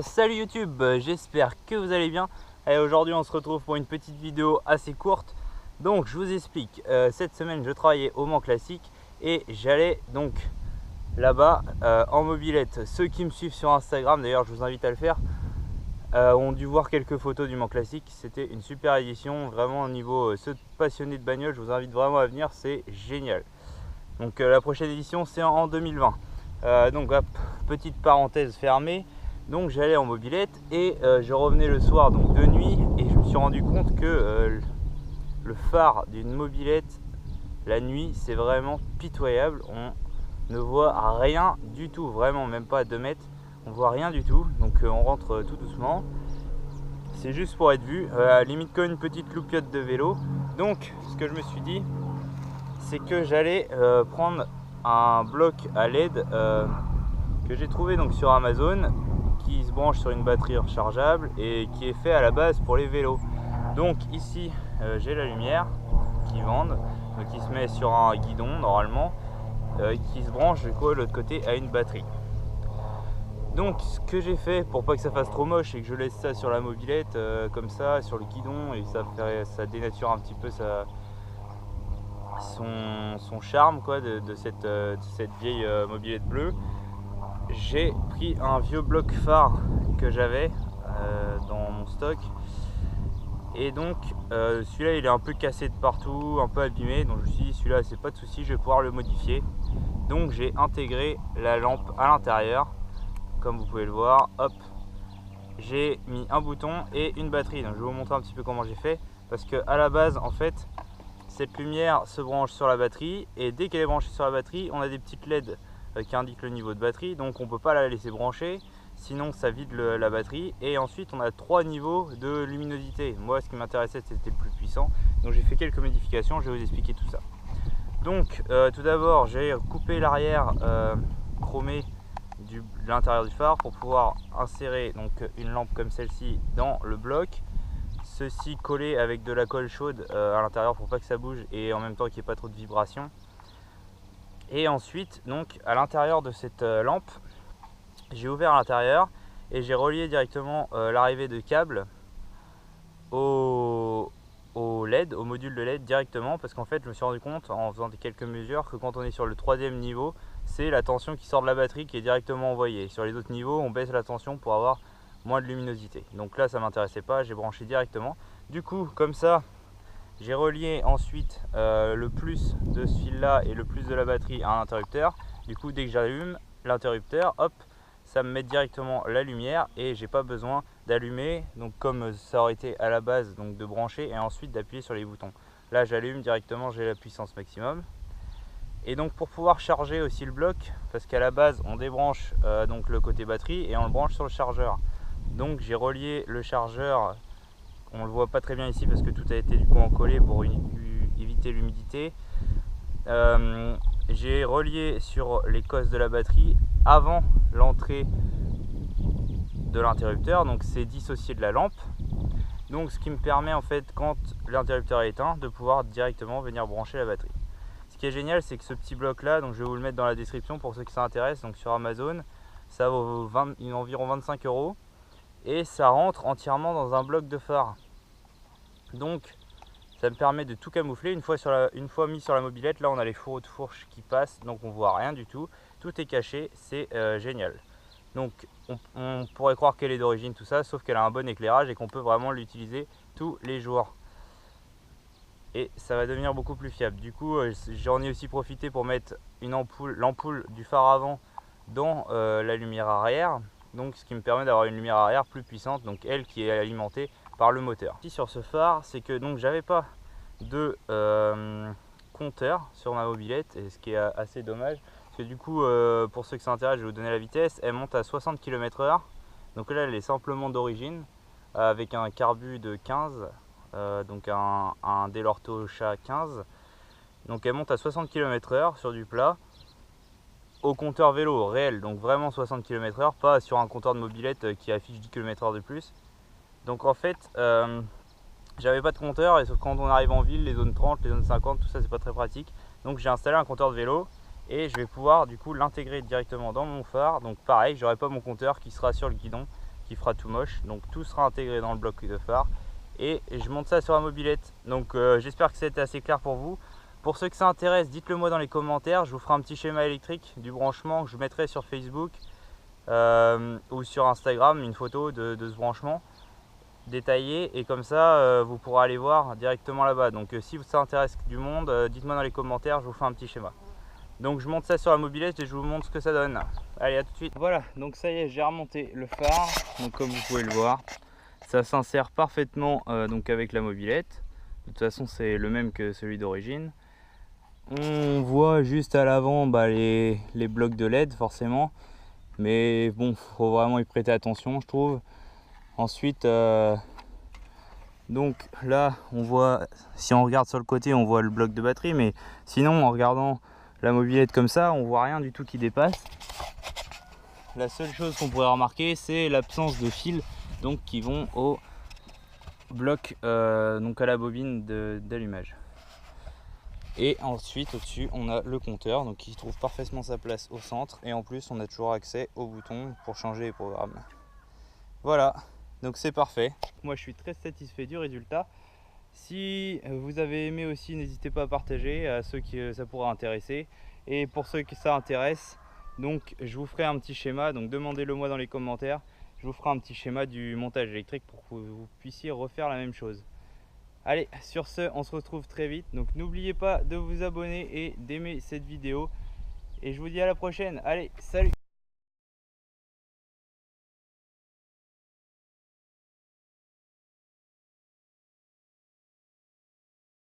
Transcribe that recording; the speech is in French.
Salut YouTube, j'espère que vous allez bien. Et aujourd'hui on se retrouve pour une petite vidéo assez courte. Donc je vous explique, cette semaine je travaillais au Mans Classique et j'allais donc là-bas en mobilette. Ceux qui me suivent sur Instagram, d'ailleurs je vous invite à le faire, ont dû voir quelques photos du Mans Classique. C'était une super édition, vraiment au niveau ceux passionnés de bagnole, je vous invite vraiment à venir, c'est génial. Donc la prochaine édition c'est en 2020. Donc hop, petite parenthèse fermée. Donc j'allais en mobilette et je revenais le soir, donc de nuit, et je me suis rendu compte que le phare d'une mobilette la nuit c'est vraiment pitoyable. On ne voit rien du tout, vraiment même pas à 2 mètres, on voit rien du tout. Donc on rentre tout doucement, c'est juste pour être vu, limite comme une petite loupiote de vélo. Donc ce que je me suis dit, c'est que j'allais prendre un bloc à LED que j'ai trouvé donc sur Amazon, qui se branche sur une batterie rechargeable et qui est fait à la base pour les vélos. Donc ici j'ai la lumière qui vendent, donc qui se met sur un guidon normalement, qui se branche du coup de l'autre côté à une batterie. Donc ce que j'ai fait pour pas que ça fasse trop moche, c'est que je laisse ça sur la mobilette comme ça sur le guidon, et ça dénature un petit peu son charme quoi, de cette vieille mobilette bleue. J'ai pris un vieux bloc phare que j'avais dans mon stock, et donc celui-là il est un peu cassé de partout, un peu abîmé, donc je me suis dit celui-là c'est pas de souci, je vais pouvoir le modifier. Donc j'ai intégré la lampe à l'intérieur, comme vous pouvez le voir. Hop, j'ai mis un bouton et une batterie. Donc je vais vous montrer un petit peu comment j'ai fait, parce que à la base en fait cette lumière se branche sur la batterie, et dès qu'elle est branchée sur la batterie on a des petites LED qui indique le niveau de batterie, donc on peut pas la laisser brancher, sinon ça vide la batterie. Et ensuite on a 3 niveaux de luminosité. Moi ce qui m'intéressait c'était le plus puissant, donc j'ai fait quelques modifications, je vais vous expliquer tout ça. Donc tout d'abord j'ai coupé l'arrière chromé de l'intérieur du phare pour pouvoir insérer donc une lampe comme celle-ci dans le bloc, ceci collé avec de la colle chaude à l'intérieur pour pas que ça bouge et en même temps qu'il n'y ait pas trop de vibrations. Et ensuite donc à l'intérieur de cette lampe, j'ai ouvert à l'intérieur et j'ai relié directement l'arrivée de câble au LED, au module de LED directement, parce qu'en fait je me suis rendu compte en faisant quelques mesures que quand on est sur le 3e niveau, c'est la tension qui sort de la batterie qui est directement envoyée. Sur les autres niveaux on baisse la tension pour avoir moins de luminosité. Donc là ça m'intéressait pas, j'ai branché directement. Du coup comme ça j'ai relié ensuite le plus de ce fil là et le plus de la batterie à un interrupteur. Du coup dès que j'allume l'interrupteur, hop, ça me met directement la lumière et j'ai pas besoin d'allumer, donc comme ça aurait été à la base, donc de brancher et ensuite d'appuyer sur les boutons. Là j'allume directement, j'ai la puissance maximum. Et donc pour pouvoir charger aussi le bloc, parce qu'à la base on débranche donc le côté batterie et on le branche sur le chargeur. Donc j'ai relié le chargeur, on le voit pas très bien ici parce que tout a été du coup encollé pour éviter l'humidité. J'ai relié sur les cosses de la batterie avant l'entrée de l'interrupteur, donc c'est dissocié de la lampe. Donc ce qui me permet en fait, quand l'interrupteur est éteint, de pouvoir directement venir brancher la batterie. Ce qui est génial, c'est que ce petit bloc là, donc je vais vous le mettre dans la description pour ceux qui s'intéressent, donc sur Amazon, ça vaut environ 25 € et ça rentre entièrement dans un bloc de phare. Donc ça me permet de tout camoufler. Une fois mis sur la mobilette, là on a les fourreaux de fourche qui passent, donc on voit rien du tout, tout est caché, c'est génial. Donc on pourrait croire qu'elle est d'origine tout ça, sauf qu'elle a un bon éclairage et qu'on peut vraiment l'utiliser tous les jours. Et ça va devenir beaucoup plus fiable. Du coup j'en ai aussi profité pour mettre l'ampoule du phare avant dans la lumière arrière, donc ce qui me permet d'avoir une lumière arrière plus puissante, donc elle qui est alimentée par le moteur. Ici sur ce phare, c'est que donc j'avais pas de compteur sur ma mobilette, et ce qui est assez dommage, parce que du coup pour ceux qui s'intéressent, je vais vous donner la vitesse. Elle monte à 60 km/h, donc là elle est simplement d'origine avec un carbu de 15, donc un Delorto-Chat 15. Donc elle monte à 60 km/h sur du plat au compteur vélo réel, donc vraiment 60 km/h, pas sur un compteur de mobilette qui affiche 10 km/h de plus. Donc en fait j'avais pas de compteur, et sauf quand on arrive en ville, les zones 30, les zones 50, tout ça c'est pas très pratique. Donc j'ai installé un compteur de vélo et je vais pouvoir du coup l'intégrer directement dans mon phare. Donc pareil, j'aurai pas mon compteur qui sera sur le guidon, qui fera tout moche. Donc tout sera intégré dans le bloc de phare et je monte ça sur la mobilette. Donc j'espère que c'était assez clair pour vous. Pour ceux que ça intéresse, dites-le moi dans les commentaires. Je vous ferai un petit schéma électrique du branchement que je mettrai sur Facebook ou sur Instagram, une photo de ce branchement détaillé, et comme ça vous pourrez aller voir directement là-bas. Donc si ça intéresse du monde, dites-moi dans les commentaires, je vous fais un petit schéma. Donc je monte ça sur la mobilette et je vous montre ce que ça donne. Allez, à tout de suite. Voilà, donc ça y est, j'ai remonté le phare. Donc comme vous pouvez le voir, ça s'insère parfaitement donc avec la mobilette. De toute façon c'est le même que celui d'origine. On voit juste à l'avant les blocs de LED forcément, mais bon, faut vraiment y prêter attention, je trouve. Ensuite donc là on voit, si on regarde sur le côté, on voit le bloc de batterie, mais sinon en regardant la mobilette comme ça, on voit rien du tout qui dépasse. La seule chose qu'on pourrait remarquer, c'est l'absence de fils donc qui vont au bloc donc à la bobine d'allumage. Et ensuite au-dessus on a le compteur donc qui trouve parfaitement sa place au centre, et en plus on a toujours accès au bouton pour changer les programmes. Voilà, donc c'est parfait. Moi je suis très satisfait du résultat. Si vous avez aimé aussi, n'hésitez pas à partager à ceux qui ça pourra intéresser, et pour ceux qui ça intéresse, donc je vous ferai un petit schéma, donc demandez-le moi dans les commentaires. Je vous ferai un petit schéma du montage électrique pour que vous puissiez refaire la même chose. Allez, sur ce, on se retrouve très vite. Donc n'oubliez pas de vous abonner et d'aimer cette vidéo. Et je vous dis à la prochaine. Allez, salut!